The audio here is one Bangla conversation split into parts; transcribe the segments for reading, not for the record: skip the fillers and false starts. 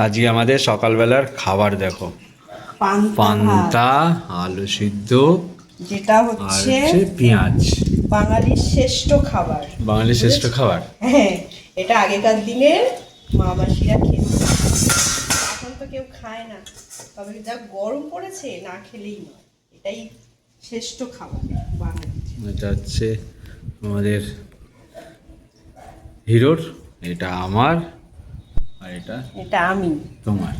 আজকে আমাদের সকালবেলার খাবার দেখো, পান্তা, আলু সিদ্ধ, যেটা আর হচ্ছে হচ্ছে পেঁয়াজ। বাঙালির শ্রেষ্ঠ খাবার। বাঙালির শ্রেষ্ঠ খাবার। হ্যাঁ, এটা আগেকার দিনে মা মাসিরা খেত, এখন তো কেউ খায় না। তবে যা গরম পড়েছে, না খেলেই নয়। এটাই শ্রেষ্ঠ খাবার বাঙালির। এটা হচ্ছে আমাদের হিরোর, এটা আমার, আর এটা আমি। তোমার।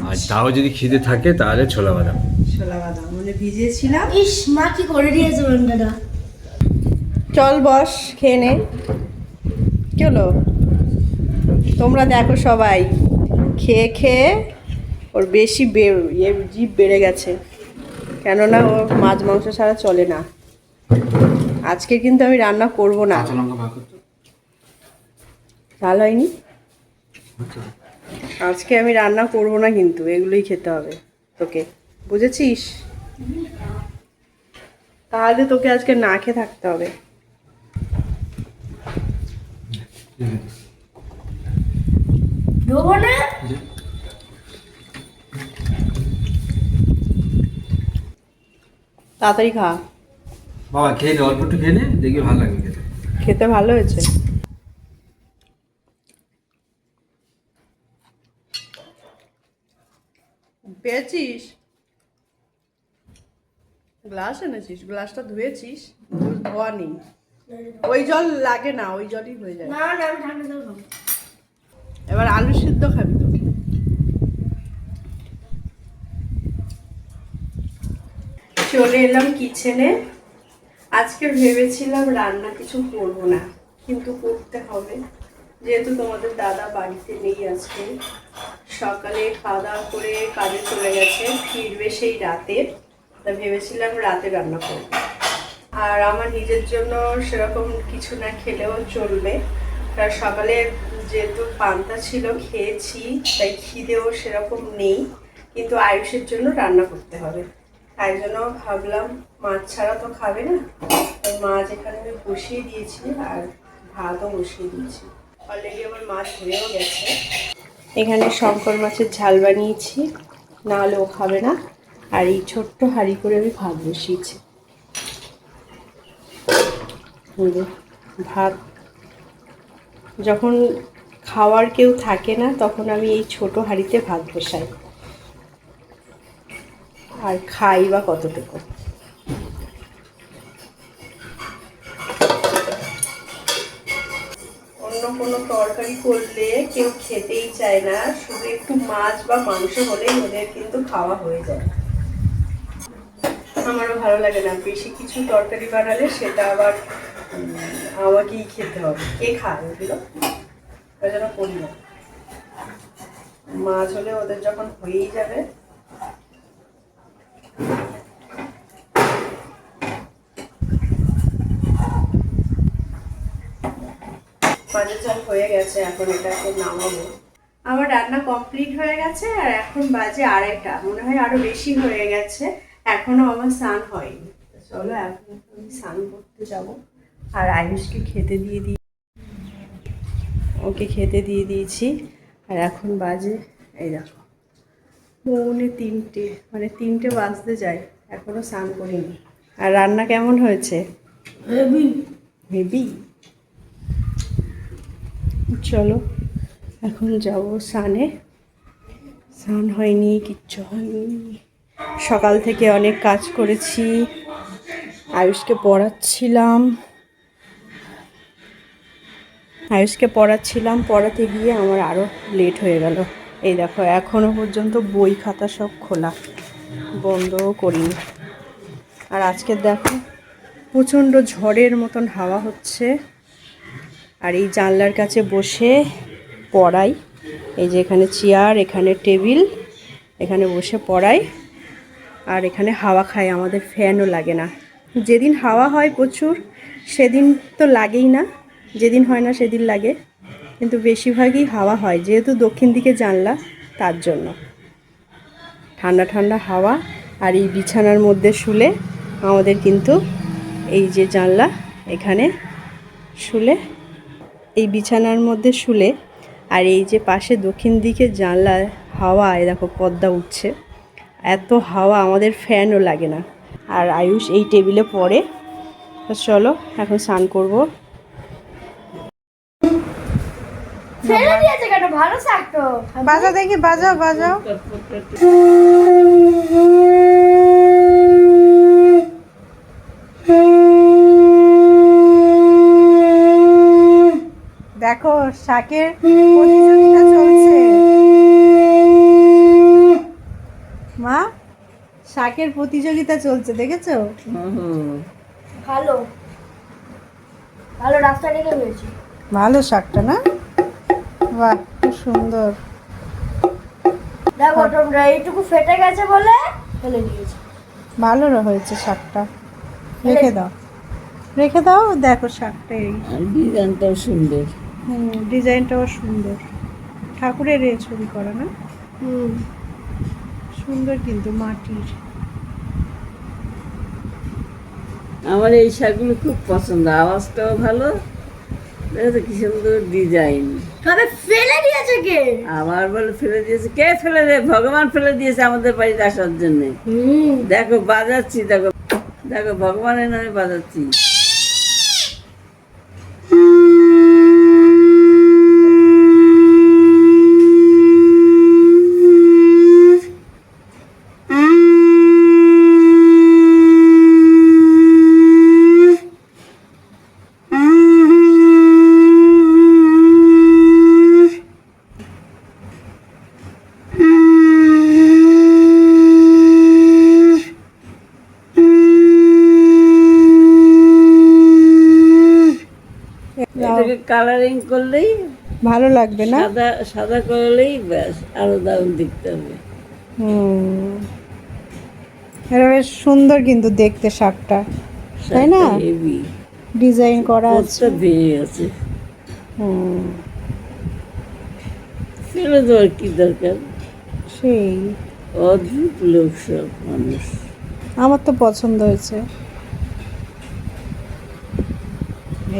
আর তাও যদি খিদে থাকে তাহলে ছোলা বাদাম। ছোলা বাদাম মানে ভিজিয়েছিলাম। ইস, মা কি করে দিয়েছে বন্ধুরা। চল বস, খেয়ে নে। কি হলো? তোমরা দেখো সবাই খেয়ে খেয়ে ওর বেশি জিভ বেড়ে গেছে, কেননা ওর মাছ মাংস ছাড়া চলে না। আজকে কিন্তু আমি রান্না করব না। ভালো হয়নি। আজকে আমি রান্না করব না, কিন্তু এগুলোই খেতে হবে তোকে, বুঝেছিস? তাহলে তোকে আজকে না খেয়ে থাকতে হবে। দেবো না। তাড়াতাড়ি খা। বাবা খেয়ে নে, অল্প একটু খেয়ে নে, দেখবি ভালো লাগবে খেতে। খেতে ভালো হয়েছে। পেয়েছিস? গ্লাস এনেছিস? গ্লাসটা ধুয়েছিস? ধোয়া নেই। ওই জল লাগে না, ওই জলই হয়ে যায়। না না, আমি ঠান্ডা জল খাবো। এবার আলু সিদ্ধ খাবি তো? চলে এলাম কিচেনে। আজকে ভেবেছিলাম রান্না কিছু করব না, কিন্তু করতে হবে, যেহেতু তোমাদের দাদা বাড়িতে নেই আজকে। সকালে খাওয়া দাওয়া করে কাজে চলে গেছে, ফিরবে সেই রাতে। তা ভেবেছিলাম রাতে রান্না করব। আর আমার নিজের জন্য সেরকম কিছু না খেলেও চলবে, কারণ সকালে যেহেতু পান্তা ছিল খেয়েছি, তাই খিদেও সেরকম নেই। কিন্তু আয়ুষের জন্য রান্না করতে হবে, তাই জন্য ভাবলাম মাছ ছাড়া তো খাবে না। তাই মাছ এখানে আমি বসিয়ে দিয়েছি, আর ভাতও বসিয়ে দিয়েছি। অলরেডি আমার মাছ হয়েও গেছে। এখানে শঙ্কর মাছের ঝাল বানিয়েছি, না হলে ও খাবে না। আর এই ছোট্ট হাঁড়ি করে আমি ভাত বসিয়েছি। ভাত যখন খাওয়ার কেউ থাকে না, তখন আমি এই ছোট হাঁড়িতে ভাত বসাই, আর খাই বা কতটুকু। অন্য কোনো তরকারি করলে কেউ খেতেই চায় না, শুধু একটু মাছ বা মাংস হলেই ওদের কিন্তু খাওয়া হয়ে যায়। আমারও ভালো লাগে না বেশি কিছু তরকারি বানালে, সেটা আবার আমাকেই খেতে হবে। কে খায় ওগুলো? ওই জন্য করি না। মাছ হলে ওদের যখন হয়েই যাবে। মাছের ঝাল হয়ে গেছে, এখন এটাকে নামাবো। আমার রান্না কমপ্লিট হয়ে গেছে, আর এখন বাজে 2:30, মনে হয় আরো বেশি হয়ে গেছে। এখনো আমার স্নান হয়নি। চলো এখন আমি স্নান করতে যাব। আর আয়ুষকে খেতে দিয়ে দিই, ওকে খেতে দিয়ে দিয়েছি। আর এখন বাজে, এই দেখো, 3:45, মানে 3টে বাজতে যায়, এখনো স্নান করিনি। আর রান্না কেমন হয়েছে? হেভি। চলো এখন যাবো স্নানে। স্নান হয়নি, কিচ্ছু হয়নি। সকাল থেকে অনেক কাজ করেছি। আয়ুষকে পড়াচ্ছিলাম, পড়াতে গিয়ে আমার আরও লেট হয়ে গেল। এই দেখো, এখনও পর্যন্ত বই খাতা সব খোলা, বন্ধও করিনি। আর আজকে দেখো প্রচণ্ড ঝড়ের মতন হাওয়া হচ্ছে। আর এই জানলার কাছে বসে পড়াই। এই যে এখানে চেয়ার, এখানে টেবিল, এখানে বসে পড়াই। আর এখানে হাওয়া খায়, আমাদের ফ্যানও লাগে না। যেদিন হাওয়া হয় প্রচুর, সেদিন তো লাগেই না, যেদিন হয় না সেদিন লাগে। কিন্তু বেশিরভাগই হাওয়া হয়, যেহেতু দক্ষিণ দিকে জানলা, তার জন্য ঠান্ডা ঠান্ডা হাওয়া। আর এই বিছানার মধ্যে শুলে আমাদের কিন্তু, এই যে জানলা, এখানে শুলে, এই বিছানার মধ্যে শুলে আর এই যে পাশে দক্ষিণ দিকে জানলায় হাওয়া, এই দেখো পর্দা উঠছে, এত হাওয়া আমাদের ফ্যানও লাগে না। আর আয়ুষ এই টেবিলে পড়ে। তো চলো এখন স্নান করবো। ফেলে দিয়েছে কেন? ভালো শাক তো। বাজাও দেখি, বাজাও বাজাও। দেখো শাকের প্রতিযোগিতা চলছে। মা, শাকের প্রতিযোগিতা চলছে, দেখেছো? ভালো ভালো রাস্তা লেগে হয়েছে। ভালো শাকটা না? বাহ, খুব সুন্দর। দেখো তোমরা, এইটুকু ফেটে গেছে বলে ফেলে দিয়েছে। ভালো হয়েছে শাকটা, রেখে দাও, রেখে দাও। দেখো শাকটা এই ডিজাইনটাও সুন্দর। ডিজাইনটাও সুন্দর, ঠাকুরের এ ছবি করা না? সুন্দর কিন্তু মাটির। আমার এই শাকগুলো খুব পছন্দ, আওয়াজটাও ভালো, দেখো কি সুন্দর ডিজাইন। তবে ফেলে দিয়েছে কে? আবার বলে ফেলে দিয়েছে, কে ফেলে দেয়? ভগবান ফেলে দিয়েছে আমাদের বাড়িতে আসার জন্য। দেখো বাজাচ্ছি, দেখো দেখো ভগবানের নামে বাজাচ্ছি। এটাকে কালারিং করলেই ভালো লাগবে না? সাদা সাদা করলেই ব্যাস আরো দারুণ দেখতে হবে। এটা বেশ সুন্দর কিন্তু দেখতে শাকটা, তাই না? হেভি ডিজাইন করা আছে। পোস্টটা ভেঙে গেছে, ফেলে দেওয়ার কি দরকার? সেই অদ্ভুত লোক সব মানুষ। আমার তো পছন্দ হয়েছে।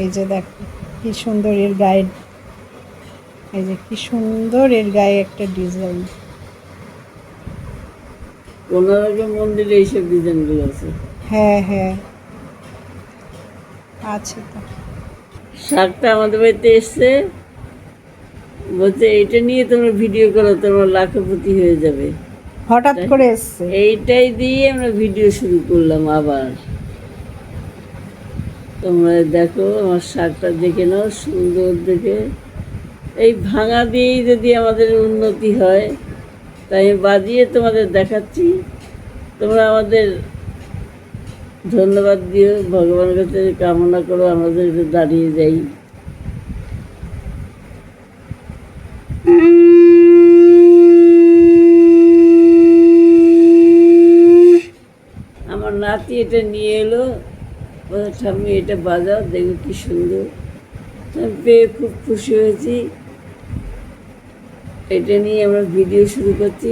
এই যে দেখো কি সুন্দর এর গায়ে, এই যে কি সুন্দর এর গায়ে একটা ডিজাইন। কোনারকের মন্দিরে এইসব ডিজাইনগুলো আছে। হ্যাঁ হ্যাঁ আছে তো। শাকটা আমাদের বাড়িতে এসছে, বলছে এইটা নিয়ে তোমরা ভিডিও করো, তোমরা লাখপতি হয়ে যাবে। হঠাৎ করে এসছে। এইটাই দিয়ে আমরা ভিডিও শুরু করলাম আবার। তোমরা দেখো আমার শাকটা দেখে নাও, সুন্দর দেখে। এই ভাঙা দিয়েই যদি আমাদের উন্নতি হয়, তাই আমি বাজিয়ে তোমাদের দেখাচ্ছি। তোমরা আমাদের ধন্যবাদ দিও, ভগবানের কাছে কামনা করো আমাদের দাঁড়িয়ে যাই। আমার নাতি এটা নিয়ে এলো, বলে ঠাম্মি এটা বাজাও, দেখো কি সুন্দর। আমি পেয়ে খুব খুশি হয়েছি। এটা নিয়ে আমরা ভিডিও শুরু করছি।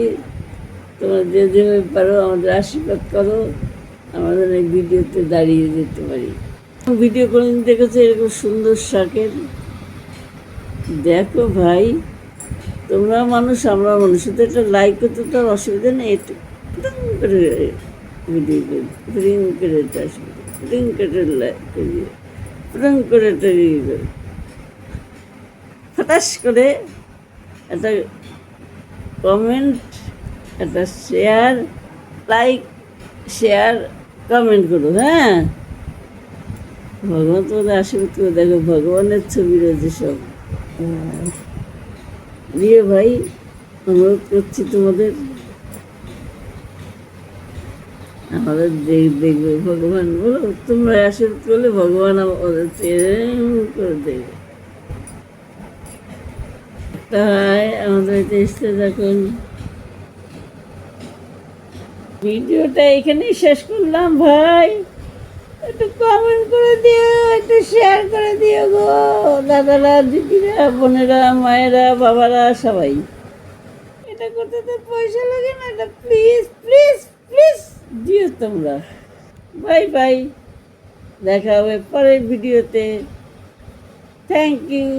তোমরা যে যেভাবে পারো আমাদের আশীর্বাদ করো, আমাদের এই ভিডিওতে দাঁড়িয়ে যেতে পারি। ভিডিও কোনোদিন দেখেছো এরকম সুন্দর শাকের? দেখো ভাই, তোমরা মানুষ, আমরা মানুষ, তো একটা লাইক করতে তো আর অসুবিধা নেই। একটু করে ভিডিও করে করে এটা আসবে, করে লাইক করিয়ে করে একটা ইয়ে করে হতাশ করে একটা কমেন্ট, একটা শেয়ার, লাইক শেয়ার কমেন্ট করো। হ্যাঁ, ভগবান তোমাদের আশীর্বাদ করে। দেখো ভগবানের ছবি রয়েছে সব দিয়ে। ভাই অনুরোধ করছি তোমাদের, আমাদের দেখবে ভগবান। বলো তোমরা আশীর্বাদ করলে ভগবান আমাদের করে দেবে। তাই আমাদের এসতে দেখুন। ভিডিওটা এখানেই শেষ করলাম। ভাই একটু কমেন্ট করে দিও, একটু শেয়ার করে দিও গো দাদারা, দিদিরা, বোনেরা, মায়েরা, বাবারা, সবাই। এটা করতে তো পয়সা লাগে না, এটা প্লিজ প্লিজ প্লিজ দিও তোমরা। বাই বাই, দেখা হবে পরের ভিডিওতে। Thank you.